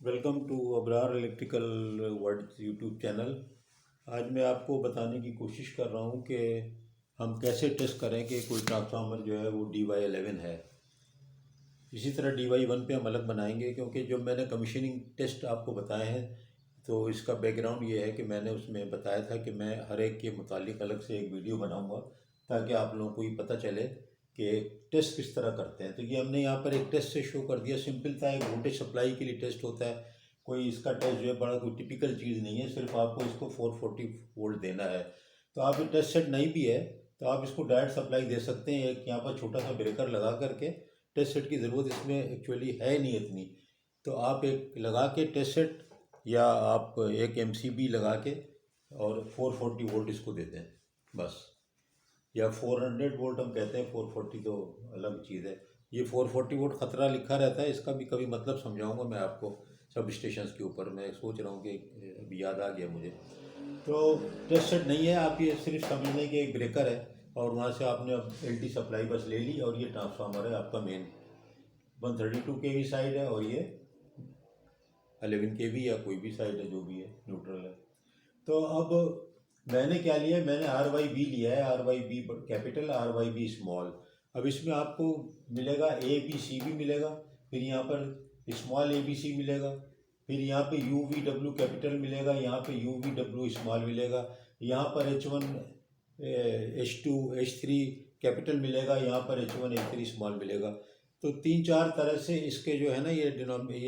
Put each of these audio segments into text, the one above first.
Welcome to Abrar electrical world YouTube channel. आज मैं आपको बताने की कोशिश कर रहा हूँ कि हम कैसे टेस्ट करें कि कोई ट्रांसफार्मर जो है वो DY11 है। इसी तरह DY1 पे हम अलग बनाएंगे, क्योंकि जो मैंने कमीशनिंग टेस्ट आपको बताए हैं तो इसका बैकग्राउंड ये है कि मैंने उसमें बताया था कि मैं हर एक के मुतालिक अलग से एक वीडियो बनाऊँगा ताकि आप लोगों को ये पता चले कि टेस्ट किस तरह करते हैं। तो ये हमने यहाँ पर एक टेस्ट से शो कर दिया। सिंपल था, एक वोल्टेज सप्लाई के लिए टेस्ट होता है। कोई इसका टेस्ट जो है बड़ा कोई टिपिकल चीज़ नहीं है, सिर्फ आपको इसको 440 वोल्ट देना है। तो आप ये टेस्ट सेट नहीं भी है तो आप इसको डायरेक्ट सप्लाई दे सकते हैं। एक यहाँ पर छोटा सा ब्रेकर लगा करके, टेस्ट सेट की ज़रूरत इसमें एक्चुअली है नहीं इतनी। तो आप एक लगा के टेस्ट सेट या आप एक MCB लगा के और 440 वोल्ट इसको देते हैं बस, या 400 वोल्ट हम कहते हैं, 440 तो अलग चीज़ है। ये 440 वोल्ट ख़तरा लिखा रहता है, इसका भी कभी मतलब समझाऊंगा मैं आपको सब स्टेशंस के ऊपर। मैं सोच रहा हूँ कि अभी याद आ गया मुझे। तो टेस्ट सेट नहीं है, आप ये सिर्फ समझ लें कि एक ब्रेकर है और वहाँ से आपने अब LT सप्लाई बस ले ली और ये ट्रांसफार्मर है आपका मेन 132 kV साइड है और ये 11 kV या कोई भी साइड है जो भी है, न्यूट्रल है। तो अब मैंने क्या लिया है, मैंने RYB लिया है, RYB कैपिटल, RYB स्मॉल। अब इसमें आपको मिलेगा ABCB मिलेगा, फिर यहाँ पर स्मॉल ABC मिलेगा, फिर यहाँ पे UVW कैपिटल मिलेगा, यहाँ पे UVW स्मॉल मिलेगा, यहाँ पर H1 H2 H3 कैपिटल मिलेगा, यहाँ पर H1 H3 स्मॉल मिलेगा। तो 3-4 तरह से इसके जो है ना ये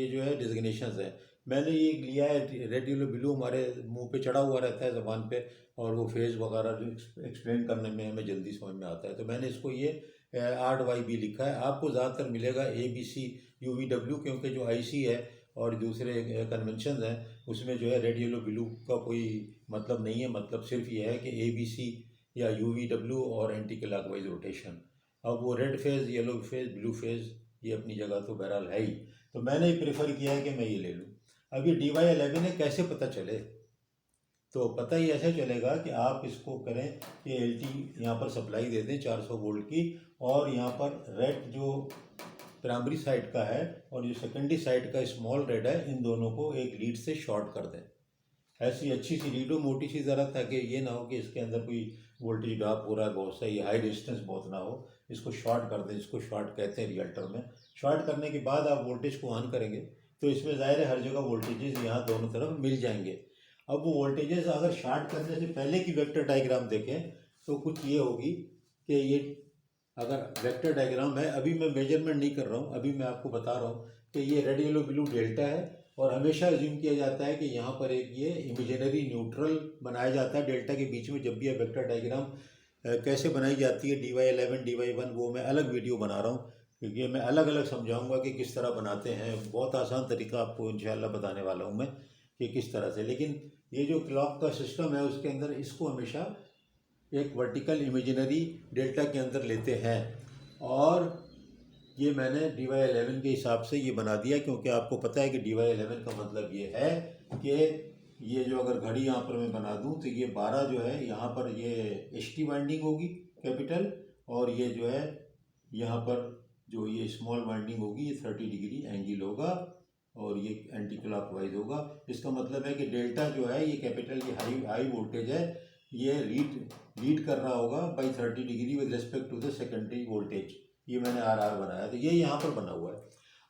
जो है डिजिग्नेशंस है। मैंने ये लिया है रेड येलो ब्लू, हमारे मुंह पे चढ़ा हुआ रहता है ज़बान पे, और वो फेज़ वगैरह जो एक्सप्लेन करने में हमें जल्दी समझ में आता है। तो मैंने इसको ये RYB लिखा है। आपको ज़्यादातर मिलेगा ABC UVW, क्योंकि जो IC है और दूसरे कन्वेंशन हैं उसमें जो है रेड येलो ब्लू का कोई मतलब नहीं है। मतलब सिर्फ ये है कि ABC या UVW और एंटी क्लॉकवाइज रोटेशन। अब वो red phase, yellow phase, blue phase ये अपनी जगह तो बहरहाल है ही। तो मैंने ही प्रेफर किया है कि मैं ये ले लूँ। अब ये DY11 है, कैसे पता चले? तो पता ही ऐसे चलेगा कि आप इसको करें कि LT यहाँ पर सप्लाई दे दें 400 वोल्ट की, और यहाँ पर रेड जो प्राइमरी साइड का है और जो सेकेंडरी साइड का स्मॉल रेड है, इन दोनों को एक लीड से शॉर्ट कर दें। ऐसी अच्छी सी लीड हो, मोटी सी ज़रा, ताकि ये ना हो कि इसके अंदर कोई वोल्टेज ड्रॉप हो रहा है बहुत सही, हाई रेजिस्टेंस बहुत ना हो। इसको शॉर्ट कर दें, इसको शॉर्ट कहते हैं रियल्टर में। शॉर्ट करने के बाद आप वोल्टेज को ऑन करेंगे तो इसमें ज़ाहिर है हर जगह वोल्टेजेस यहाँ दोनों तरफ मिल जाएंगे। अब वो वोल्टेजेस अगर शॉर्ट करने से पहले की वेक्टर डायग्राम देखें तो कुछ ये होगी कि ये अगर वेक्टर डायग्राम है, अभी मैं मेजरमेंट नहीं कर रहा हूँ, अभी मैं आपको बता रहा हूँ कि ये रेड येलो ब्लू डेल्टा है, और हमेशा अज्यूम किया जाता है कि यहाँ पर एक ये इमेजिनरी न्यूट्रल बनाया जाता है डेल्टा के बीच में। जब भी ये वेक्टर डायग्राम कैसे बनाई जाती है DY11 DY1, वो मैं अलग वीडियो बना रहा हूँ, क्योंकि मैं अलग अलग समझाऊंगा कि किस तरह बनाते हैं। बहुत आसान तरीका आपको इंशाल्लाह बताने वाला हूँ मैं कि किस तरह से। लेकिन ये जो क्लॉक का सिस्टम है उसके अंदर इसको हमेशा एक वर्टिकल इमेजिनरी डेल्टा के अंदर लेते हैं, और ये मैंने DY11 के हिसाब से ये बना दिया, क्योंकि आपको पता है कि DY11 का मतलब ये है कि ये जो अगर घड़ी यहाँ पर मैं बना दूँ तो ये 12 जो है यहाँ पर ये HT वाइंडिंग होगी कैपिटल, और ये जो है यहाँ पर जो ये स्मॉल वाइंडिंग होगी ये 30 डिग्री एंगल होगा, और ये एंटी क्लॉकवाइज होगा। इसका मतलब है कि डेल्टा जो है ये कैपिटल, ये हाई वोल्टेज है, ये लीड कर रहा होगा by 30 degree with respect to the secondary voltage. ये मैंने RR बनाया, तो ये यहाँ पर बना हुआ है।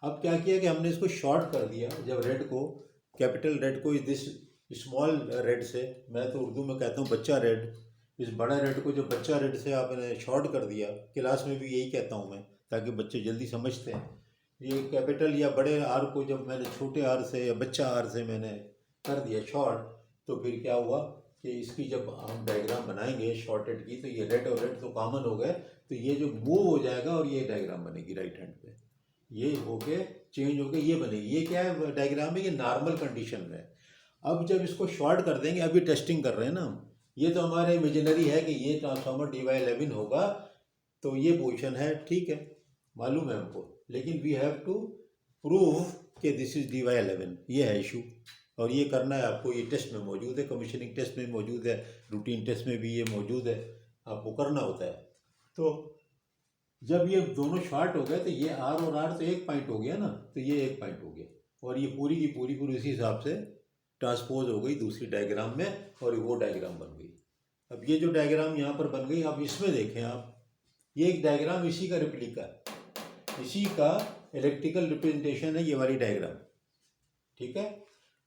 अब क्या किया कि हमने इसको शॉर्ट कर दिया। जब रेड को, कैपिटल रेड को दिस स्मॉल रेड से, मैं तो उर्दू में कहता हूँ बच्चा रेड, इस बड़ा रेड को जब बच्चा रेड से आपने शॉर्ट कर दिया, क्लास में भी यही कहता हूँ मैं ताकि बच्चे जल्दी समझते हैं। ये कैपिटल या बड़े R को जब मैंने छोटे R से या बच्चा R से मैंने कर दिया शॉर्ट, तो फिर क्या हुआ कि इसकी जब हम डायग्राम बनाएंगे शॉर्टेड की, तो ये रेड और रेड तो कॉमन हो गए, तो ये जो मूव हो जाएगा और ये डायग्राम बनेगी राइट हैंड पे, ये होके चेंज होके ये बनेगी। ये क्या है डायग्राम है, ये नॉर्मल कंडीशन में। अब जब इसको शॉर्ट कर देंगे, अभी टेस्टिंग कर रहे हैं ना हम, ये तो हमारे इमेजिनरी है कि ये ट्रांसफार्मर DY11 होगा, तो ये पोजीशन है, ठीक है, मालूम है हमको, लेकिन वी हैव टू प्रूव कि दिस इज DY11, ये है इशू। और ये करना है आपको, ये टेस्ट में मौजूद है, कमीशनिंग टेस्ट में मौजूद है, रूटीन टेस्ट में भी ये मौजूद है, आपको करना होता है। तो जब ये दोनों शॉर्ट हो गए तो ये R और R तो एक पॉइंट हो गया ना, तो ये एक पॉइंट हो गया। और ये पूरी की पूरी उसी हिसाब से ट्रांसपोज हो गई दूसरी डायग्राम में, और वो डायग्राम बन गई। अब ये जो डायग्राम यहाँ पर बन गई, अब इसमें देखें आप, ये एक डायग्राम इसी का रिप्लिका है, इसी का इलेक्ट्रिकल रिप्रेजेंटेशन है ये वाली डायग्राम। ठीक है,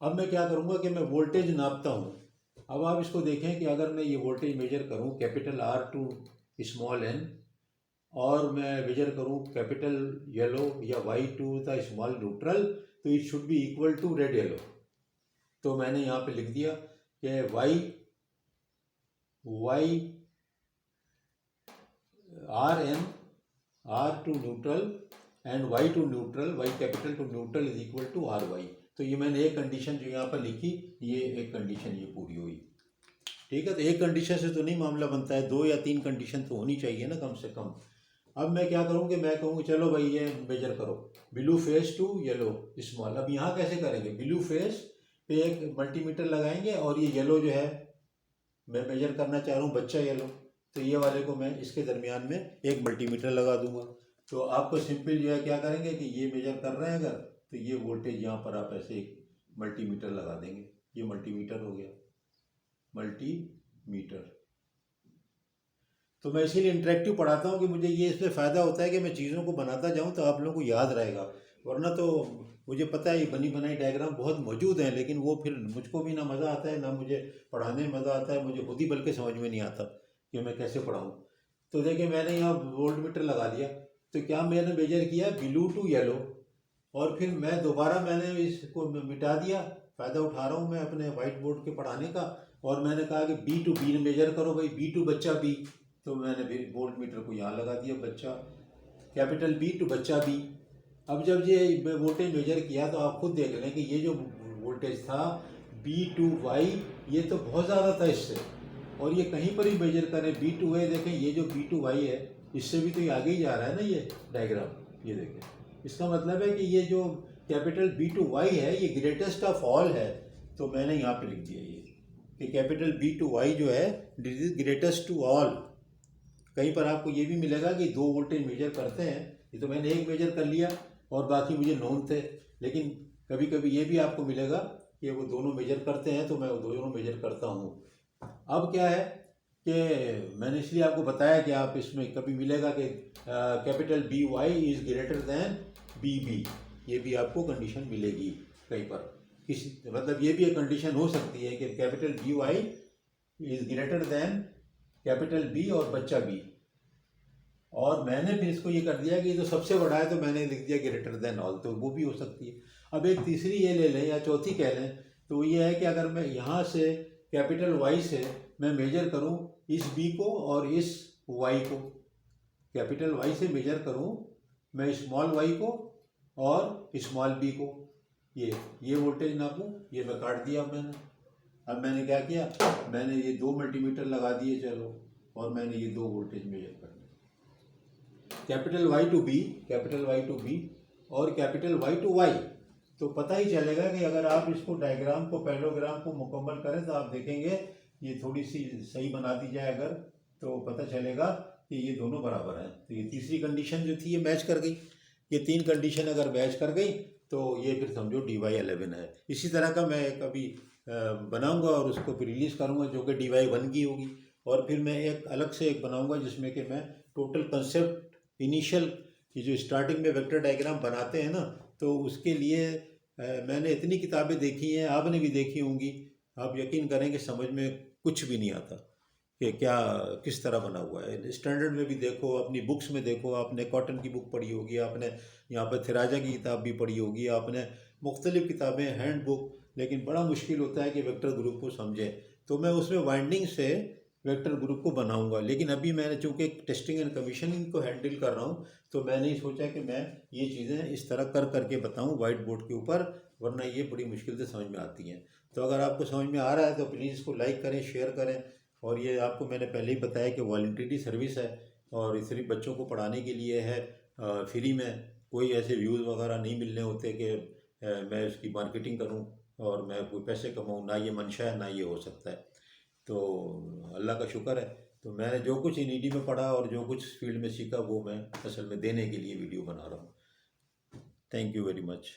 अब मैं क्या करूँगा कि मैं वोल्टेज नापता हूँ। अब आप इसको देखें कि अगर मैं ये वोल्टेज मेजर करूँ capital R to small N, और मैं मेजर करूँ कैपिटल येलो या Y to the small neutral, तो it should be equal to red yellow. तो मैंने यहाँ पे लिख दिया कि Y R N, R to neutral and Y to neutral, Y capital to neutral is equal to R Y. तो ये मैंने एक कंडीशन जो यहाँ पर लिखी, ये एक कंडीशन ये पूरी हुई। ठीक है, तो एक कंडीशन से तो नहीं मामला बनता है, 2 या 3 कंडीशन तो होनी चाहिए ना कम से कम। अब मैं क्या करूँ कि मैं कहूँगी चलो भाई ये मेजर करो blue phase to yellow small. अब यहाँ कैसे करेंगे, ब्लू फेस पे एक मल्टीमीटर लगाएंगे, और ये येलो जो है मैं मेजर करना चाह रहा हूँ बच्चा येलो, तो ये वाले को मैं इसके दरमियान में एक मल्टीमीटर लगा दूंगा। तो आपको सिंपल जो है क्या करेंगे कि ये मेजर कर रहे हैं अगर, तो ये वोल्टेज यहाँ पर आप ऐसे एक मल्टीमीटर लगा देंगे, ये मल्टीमीटर हो गया, मल्टीमीटर। तो मैं इसीलिए इंटरेक्टिव पढ़ाता हूँ कि मुझे ये इसमें फ़ायदा होता है कि मैं चीज़ों को बनाता जाऊँ तो आप लोगों को याद रहेगा। वरना तो मुझे पता है ये बनी बनाई डायग्राम बहुत मौजूद हैं, लेकिन वो फिर मुझको भी ना मज़ा आता है, ना मुझे पढ़ाने में मज़ा आता है, मुझे खुद ही बल्कि समझ में नहीं आता कि मैं कैसे पढ़ाऊँ। तो देखिए मैंने यहाँ वोल्ट मीटर लगा दिया, तो क्या मैंने मेजर किया ब्लू टू येलो, और फिर मैं दोबारा मैंने इसको मिटा दिया। फ़ायदा उठा रहा हूँ मैं अपने वाइट बोर्ड के पढ़ाने का, और मैंने कहा कि बी टू बी मेजर करो भाई, बी टू बच्चा बी। तो मैंने भी वोल्ट मीटर को यहाँ लगा दिया, बच्चा कैपिटल बी टू बच्चा बी। अब जब ये वोल्टेज मेजर किया तो आप खुद देख लें कि ये जो वोल्टेज था बी टू वाई, ये तो बहुत ज़्यादा था इससे, और ये कहीं पर ही मेजर करें बी टू वाई, देखें ये जो बी टू वाई है इससे भी तो ये आगे ही जा रहा है ना ये डायग्राम, ये देखें। इसका मतलब है कि ये जो कैपिटल बी टू वाई है ये ग्रेटेस्ट ऑफ ऑल है। तो मैंने यहाँ पे लिख दिया ये कि कैपिटल बी टू वाई जो है this is greatest to all. कहीं पर आपको ये भी मिलेगा कि 2 वोल्टेज मेजर करते हैं, ये तो मैंने एक मेजर कर लिया और बाकी मुझे नोन थे, लेकिन कभी कभी ये भी आपको मिलेगा कि वो दोनों मेजर करते हैं, तो मैं वो दोनों मेजर करता हूँ। अब क्या है कि मैंने इसलिए आपको बताया कि आप इसमें कभी मिलेगा कि capital B Y is greater than B B, ये भी आपको कंडीशन मिलेगी कहीं पर। किसी मतलब ये भी एक कंडीशन हो सकती है कि capital B Y is greater than capital B और बच्चा बी, और मैंने फिर इसको ये कर दिया कि ये तो सबसे बड़ा है तो मैंने लिख दिया ग्रेटर देन ऑल, तो वो भी हो सकती है। अब एक तीसरी ये ले लें या चौथी कह लें, तो ये है कि अगर मैं यहाँ से कैपिटल वाई से मैं मेजर करूँ इस बी को और इस वाई को, कैपिटल वाई से मेजर करूँ मैं स्मॉल वाई को और स्मॉल बी को, ये वोल्टेज नापूँ, ये मैं काट दिया मैंने। अब मैंने क्या किया, मैंने ये 2 मल्टीमीटर लगा दिए चलो, और मैंने ये 2 वोल्टेज मेजर कर दिए, capital Y to B, capital Y to B और कैपिटल वाई टू वाई। तो पता ही चलेगा कि अगर आप इसको डायग्राम को पैरेललोग्राम को मुकम्मल करें तो आप देखेंगे ये थोड़ी सी सही बना दी जाए अगर, तो पता चलेगा कि ये दोनों बराबर हैं। तो ये तीसरी कंडीशन जो थी ये मैच कर गई, ये 3 कंडीशन अगर मैच कर गई तो ये फिर समझो DY11 है। इसी तरह का मैं एक अभी बनाऊंगा और उसको फिर रिलीज़ करूंगा जो कि DY1 की होगी, और फिर मैं एक अलग से एक बनाऊंगा जिसमें कि मैं टोटल कंसेप्ट इनिशियल, ये जो स्टार्टिंग में वेक्टर डायग्राम बनाते हैं ना, तो उसके लिए मैंने इतनी किताबें देखी हैं, आपने भी देखी होंगी, आप यकीन करें कि समझ में कुछ भी नहीं आता कि क्या किस तरह बना हुआ है। स्टैंडर्ड में भी देखो, अपनी बुक्स में देखो, आपने कॉटन की बुक पढ़ी होगी, आपने यहाँ पर थिराजा की किताब भी पढ़ी होगी, आपने मुख्तलिफ़ किताबें हैंड बुक, लेकिन बड़ा मुश्किल होता है कि वेक्टर ग्रुप को समझें। तो मैं उसमें वाइंडिंग से वेक्टर ग्रुप को बनाऊंगा, लेकिन अभी मैंने चूँकि टेस्टिंग एंड कमीशनिंग को हैंडल कर रहा हूँ, तो मैंने ही सोचा कि मैं ये चीज़ें इस तरह कर करके बताऊँ वाइट बोर्ड के ऊपर, वरना ये बड़ी मुश्किल से समझ में आती हैं। तो अगर आपको समझ में आ रहा है तो प्लीज़ इसको लाइक करें, शेयर करें। और ये आपको मैंने पहले ही बताया कि वॉलंटरी सर्विस है, और सिर्फ बच्चों को पढ़ाने के लिए है, फ्री में, कोई ऐसे व्यूज़ वगैरह नहीं मिलने होते कि मैं इसकी मार्केटिंग करूं और मैं कोई पैसे कमाऊं, ना ये मंशा है ना ये हो सकता है। तो अल्लाह का शुक्र है, तो मैंने जो कुछ इनिडी में पढ़ा और जो कुछ फील्ड में सीखा वो मैं असल में देने के लिए वीडियो बना रहा हूँ। Thank you very much.